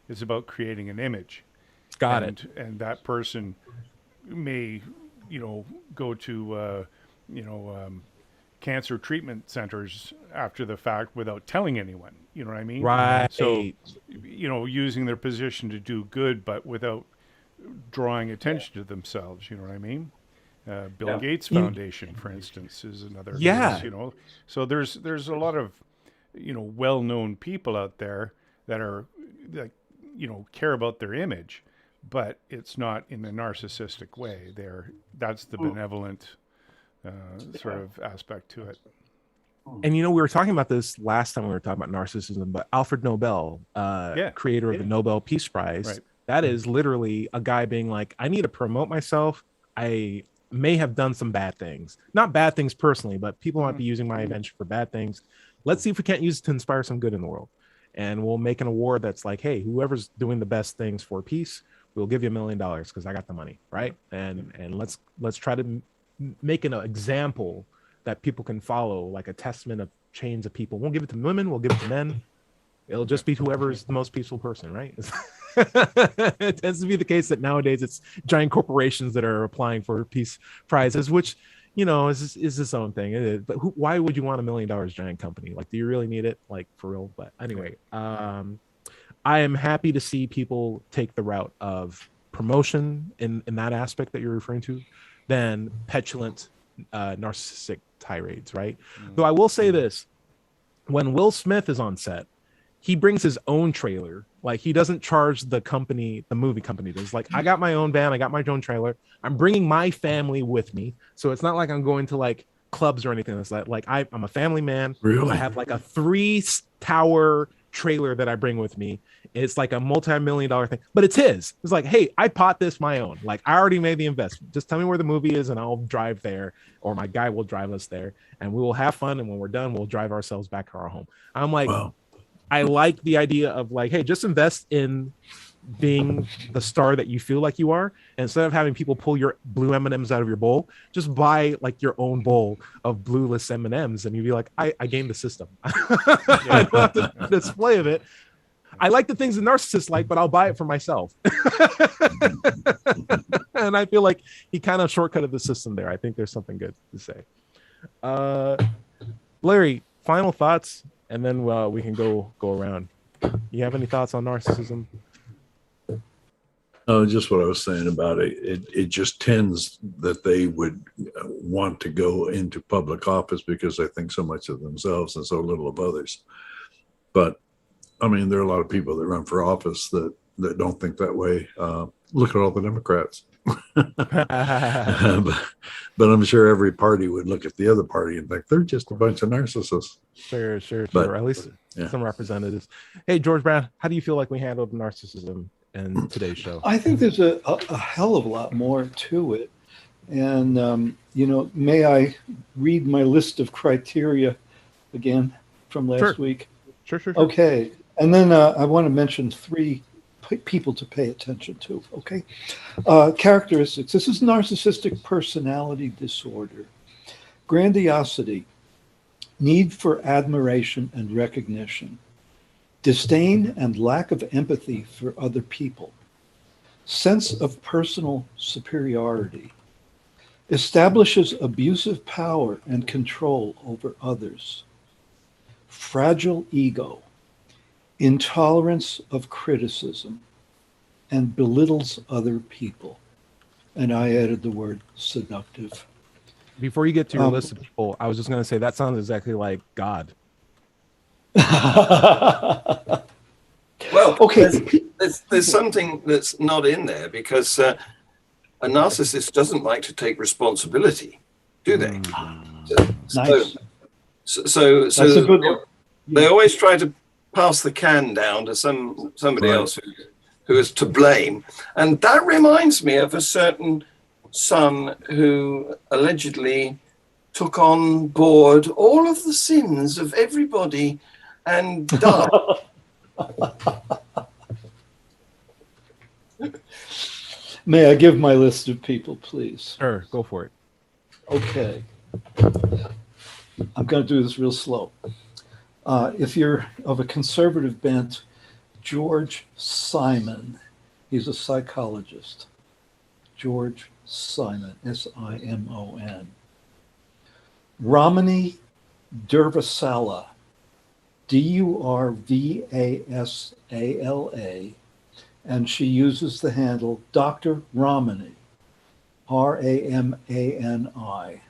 it's about creating an image. Got it. And that person may, go to, cancer treatment centers after the fact without telling anyone. You know what I mean? Right. So, using their position to do good, but without drawing attention to themselves. You know what I mean? Bill Gates Foundation, for instance, is another. Yeah. Case, so there's a lot of, well-known people out there that care about their image, but it's not in a narcissistic way. That's the benevolent sort of aspect to it. And we were talking about this last time we were talking about narcissism, but Alfred Nobel, creator of the Nobel Peace Prize, right. That is literally a guy being like, I need to promote myself. I may have done some bad things, not bad things personally, but people might be using my invention for bad things. Let's see if we can't use it to inspire some good in the world. And we'll make an award that's like, hey, whoever's doing the best things for peace, we'll give you $1 million because I got the money, right? And let's try to make an example that people can follow, like a testament of chains of people. Won't give it to women, we'll give it to men. It'll just be whoever's the most peaceful person, right? It tends to be the case that nowadays it's giant corporations that are applying for peace prizes, which is its own thing. But why would you want $1 million giant company? Like, do you really need it? Like, for real? But anyway, I am happy to see people take the route of promotion in that aspect that you're referring to, than petulant, narcissistic tirades, right? Though I will say this: when Will Smith is on set, he brings his own trailer. Like, he doesn't charge the movie company does. Like, I got my own van, I got my own trailer. I'm bringing my family with me. So it's not like I'm going to like clubs or anything. It's like I'm a family man. Really? I have like a 3-tower trailer that I bring with me. It's like a multi-million-dollar thing, but it's his. It's like, hey, I bought this my own. Like, I already made the investment. Just tell me where the movie is and I'll drive there, or my guy will drive us there, and we will have fun. And when we're done, we'll drive ourselves back to our home. I'm like, wow. I like the idea of like, hey, just invest in being the star that you feel like you are. And instead of having people pull your blue M&Ms out of your bowl, just buy like your own bowl of blueless M&Ms, and you'd be like, I gamed the system. I don't have to display of it. I like the things the narcissists like, but I'll buy it for myself. And I feel like he kind of shortcutted the system there. I think there's something good to say. Larry, final thoughts, and then we can go around. You have any thoughts on narcissism? Oh, just what I was saying about it. It just tends that they would want to go into public office because they think so much of themselves and so little of others. But I mean, there are a lot of people that run for office that don't think that way. Look at all the Democrats. But I'm sure every party would look at the other party and think they're just a bunch of narcissists. Sure. At least some representatives. Hey, George Brown, how do you feel like we handled narcissism in today's show? I think there's a hell of a lot more to it. And, may I read my list of criteria again from last week? Sure. Okay. And then I want to mention three people to pay attention to. Okay. Characteristics. This is narcissistic personality disorder. Grandiosity, need for admiration and recognition, disdain and lack of empathy for other people, sense of personal superiority, establishes abusive power and control over others, fragile ego, intolerance of criticism, and belittles other people. And I added the word seductive. Before you get to your list of people, I was just going to say that sounds exactly like God. Well, Okay. there's something that's not in there because a narcissist doesn't like to take responsibility, do they? Nice. So That's a good one. they always try to pass the can down to somebody Right. else who is to blame. And that reminds me of a certain son who allegedly took on board all of the sins of everybody and died. May I give my list of people, please? Sure, go for it. Okay. I'm going to do this real slow. If you're of a conservative bent, George Simon, he's a psychologist. George Simon, Simon. Ramani Durvasala, Durvasala, and she uses the handle Dr. Ramani, Ramani.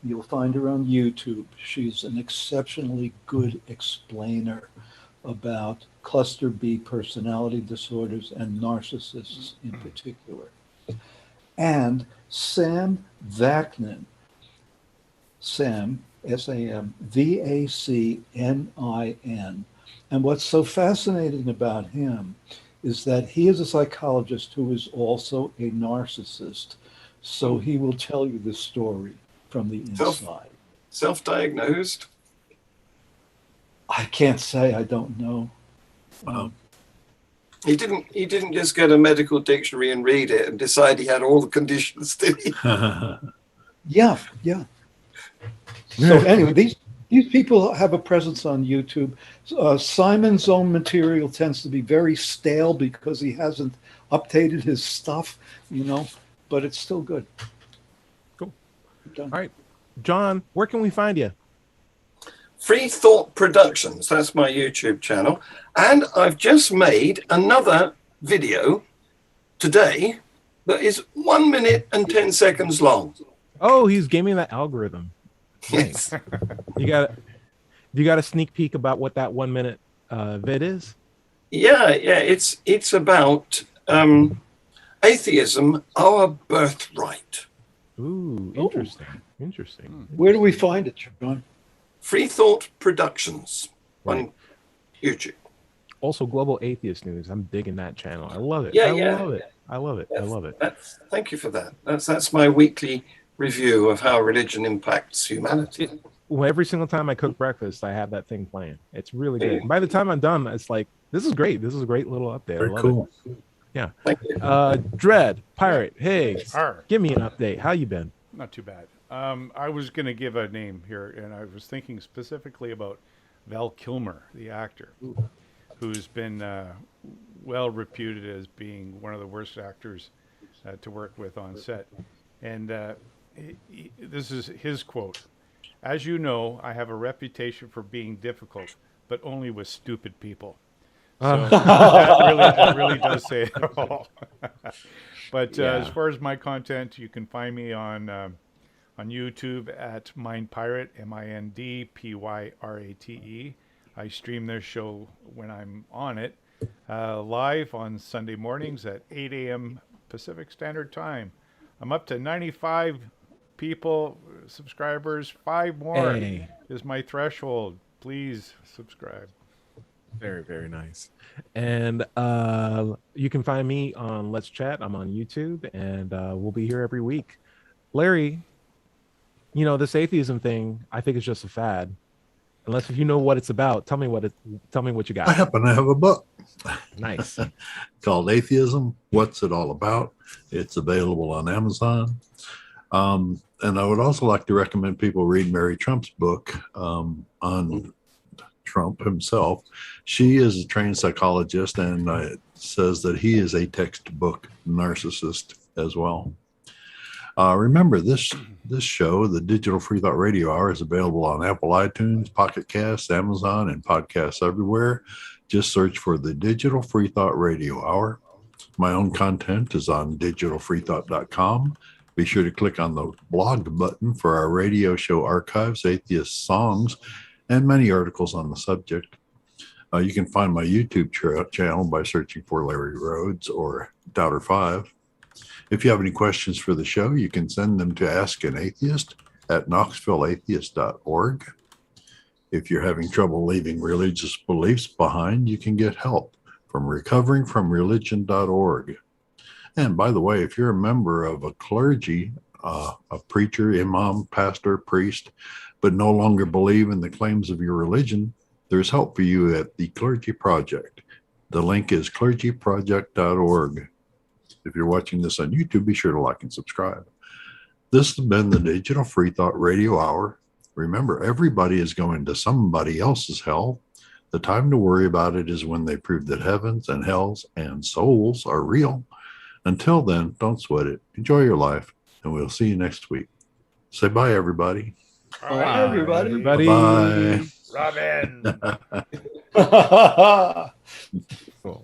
You'll find her on YouTube. She's an exceptionally good explainer about cluster B personality disorders and narcissists in particular. And Sam Vaknin, Sam, S-A-M, Vacnin. And what's so fascinating about him is that he is a psychologist who is also a narcissist. So he will tell you the story from the inside. Self-diagnosed? I can't say, I don't know. He didn't just get a medical dictionary and read it and decide he had all the conditions, did he? Yeah. So anyway, these people have a presence on YouTube. Simon's own material tends to be very stale because he hasn't updated his stuff, but it's still good. Cool. All right, John, where can we find you? Free Thought Productions, that's my YouTube channel. And I've just made another video today that is 1 minute and 10 seconds long. Oh, he's gaming that algorithm. Nice. You got a sneak peek about what that 1 minute vid is? Yeah, it's about atheism, our birthright. Ooh, interesting. Where do we find it, John? Free Thought Productions Right. on YouTube. Also, Global Atheist News. I'm digging that channel. I love it. Yeah. I love it. Thank you for that. That's my weekly review of how religion impacts humanity. Well, every single time I cook breakfast, I have that thing playing. It's really good. And by the time I'm done, it's like, this is great. This is a great little update. Very I love cool. it. Yeah. Thank you. Dread, Pirate, hey, Arr. give me an update. How you been? Not too bad. I was going to give a name here, and I was thinking specifically about Val Kilmer, the actor, who's been well reputed as being one of the worst actors to work with on set. And this is his quote. "As you know, I have a reputation for being difficult, but only with stupid people." So that really does say it all. But as far as my content, you can find me on YouTube at Mind Pirate, MINDPYRATE. I stream their show when I'm on it, live on Sunday mornings at 8 a.m. Pacific Standard Time. I'm up to 95 people, subscribers. 5 more is my threshold. Please subscribe. Very, very nice. And you can find me on Let's Chat. I'm on YouTube, and we'll be here every week. Larry, this atheism thing, I think is just a fad. Unless if you know what it's about, tell me what you I got. happen to have a book Nice. called Atheism. What's it all about? It's available on Amazon. And I would also like to recommend people read Mary Trump's book on Trump himself. She is a trained psychologist and says that he is a textbook narcissist as well. Remember, this show, the Digital Free Thought Radio Hour, is available on Apple iTunes, Pocket Casts, Amazon, and podcasts everywhere. Just search for the Digital Free Thought Radio Hour. My own content is on digitalfreethought.com. Be sure to click on the blog button for our radio show archives, atheist songs, and many articles on the subject. You can find my YouTube channel by searching for Larry Rhodes or Doubter5. If you have any questions for the show, you can send them to askanatheist@knoxvilleatheist.org. If you're having trouble leaving religious beliefs behind, you can get help from recoveringfromreligion.org. And by the way, if you're a member of a clergy, a preacher, imam, pastor, priest, but no longer believe in the claims of your religion, there's help for you at the Clergy Project. The link is clergyproject.org. If you're watching this on YouTube, be sure to like and subscribe. This has been the Digital Free Thought Radio Hour. Remember, everybody is going to somebody else's hell. The time to worry about it is when they prove that heavens and hells and souls are real. Until then, don't sweat it. Enjoy your life, and we'll see you next week. Say bye, everybody. Bye, everybody. Everybody. Bye. Robin. Cool.